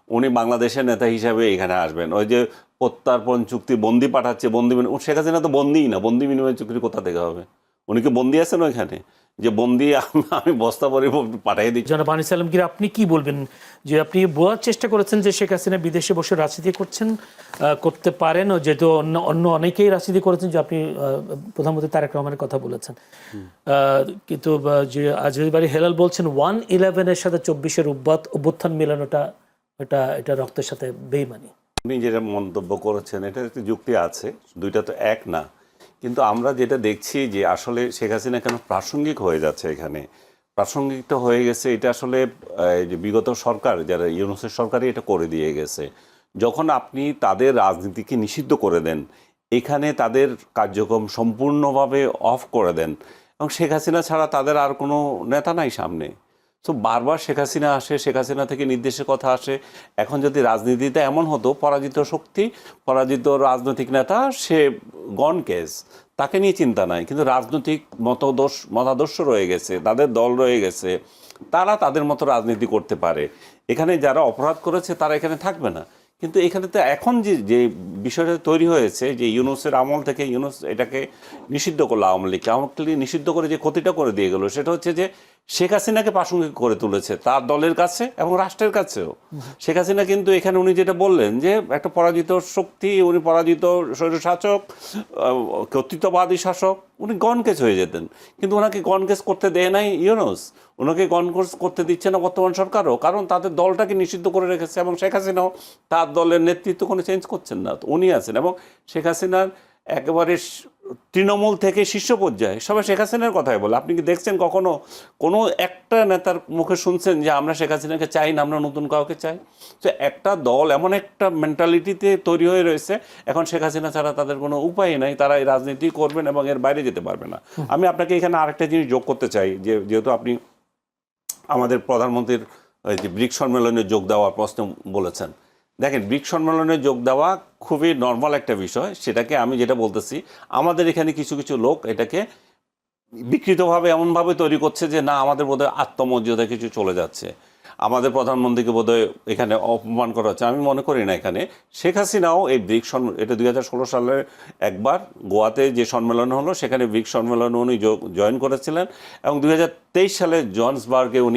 উনি বাংলাদেশের নেতা হিসাবে এখানে আসবেন। ওই যে প্রত্যর্পণ চুক্তি বন্দি পাঠাচ্ছে, বন্দি শেখ হাসিনা তো বন্দিই না, বন্দি বিনিময় চুক্তি কোথা থেকে হবে? উনি কি বন্দি আছেন ওইখানে যে বন্দি আমি বস্তা পরে পাঠিয়ে দিচ্ছি? জনাব আনিস আলমগীর, আপনি কি বলবেন যে আপনি বোঝার চেষ্টা করেছেন যে শেখ হাসিনা বিদেশে বসে রাজনীতি করতে পারেন, ও যেহেতু অন্য অনেকেই রাজনীতি করেছেন, যে আপনি প্রধানমন্ত্রী তারেক রহমানের কথা বলেছেন, কিন্তু যে আজহারি হেলাল বলছেন 1/11-এর সাথে 24-এর অভ্যুত্থান মেলানোটা এটা রক্তের সাথে বেইমানি। আপনি যেটা মন্তব্য করেছেন এটা একটি যুক্তি আছে, দুইটা তো এক না। কিন্তু আমরা যেটা দেখছি যে আসলে শেখ হাসিনা কেন প্রাসঙ্গিক হয়ে যাচ্ছে এখানে, প্রাসঙ্গিকটা হয়ে গেছে এটা আসলে যে বিগত সরকার যারা ইউনূসের সরকারই এটা করে দিয়ে গেছে। যখন আপনি তাদের রাজনীতিকে নিষিদ্ধ করে দেন, এখানে তাদের কার্যক্রম সম্পূর্ণভাবে অফ করে দেন, এবং শেখ হাসিনা ছাড়া তাদের আর কোনো নেতা নাই সামনে। তো বারবার শেখ হাসিনা আসে, শেখ হাসিনা থেকে নির্দেশের কথা আসে। এখন যদি রাজনীতিতে এমন হতো, পরাজিত শক্তি, পরাজিত রাজনৈতিক নেতা, সে গন কেস, তাকে নিয়ে চিন্তা নাই, কিন্তু রাজনৈতিক মতাদর্শ রয়ে গেছে, তাদের দল রয়ে গেছে, তারা তাদের মতো রাজনীতি করতে পারে। এখানে যারা অপরাধ করেছে তারা এখানে থাকবে না। কিন্তু এখানে তো এখন যে বিষয়টা তৈরি হয়েছে, যে ইউনূসের আমল থেকে ইউনূস এটাকে নিষিদ্ধ করলো, আওয়ামী লীগকে নিষিদ্ধ করে যে ক্ষতিটা করে দিয়ে গেল, সেটা হচ্ছে যে শেখ হাসিনাকে প্রাসঙ্গিক করে তুলেছে তার দলের কাছে এবং রাষ্ট্রের কাছেও। শেখ হাসিনা কিন্তু এখানে উনি যেটা বললেন যে একটা পরাজিত শক্তি, উনি পরাজিত স্বৈরশাসক, কর্তৃত্ববাদী শাসক, উনি গনকেস হয়ে যেতেন। কিন্তু ওনাকে গনকেস করতে দেয় নাই ইউনূস, ওনাকে গনকেস করতে দিচ্ছে না বর্তমান সরকারও, কারণ তাদের দলটাকে নিষিদ্ধ করে রেখেছে, এবং শেখ হাসিনাও তার দলের নেতৃত্ব কোনো চেঞ্জ করছেন না, উনি আছেন। এবং শেখ হাসিনার একেবারে তৃণমূল থেকে শীর্ষ পর্যায়ে সবাই শেখ হাসিনার কথাই বলে। আপনি কি দেখছেন কখনো কোনো একটা নেতার মুখে শুনছেন যে আমরা শেখ হাসিনাকে চাই না, আমরা নতুন কাউকে চাই? তো একটা দল এমন একটা মেন্টালিটিতে তৈরি হয়ে রয়েছে, এখন শেখ হাসিনা ছাড়া তাদের কোনো উপায় নাই, তারা এই রাজনীতি করবেন এবং এর বাইরে যেতে পারবে না। আমি আপনাকে এখানে আরেকটা জিনিস যোগ করতে চাই, যেহেতু আপনি আমাদের প্রধানমন্ত্রীর যে ব্রিক্স সম্মেলনে যোগ দেওয়ার প্রশ্ন বলেছেন, দেখেন ব্রিক্স সম্মেলনে যোগ দেওয়া খুবই নর্মাল একটা বিষয়। সেটাকে আমি যেটা বলতেছি, আমাদের এখানে কিছু কিছু লোক এটাকে বিকৃতভাবে এমনভাবে তৈরি করছে যে না, আমাদের বোধহয় আত্মমর্যাদা কিছু চলে যাচ্ছে, আমাদের প্রধানমন্ত্রীকে বোধহয় এখানে অপমান করা হচ্ছে। আমি মনে করি না। এখানে শেখ হাসিনাও এই ব্রিক্স এটা 2016 সালে একবার গোয়াতে যে সম্মেলন হলো, সেখানে ব্রিক্স সম্মেলনে উনি জয়েন করেছিলেন, এবং 2023 সালে জোহান্সবার্গে উনি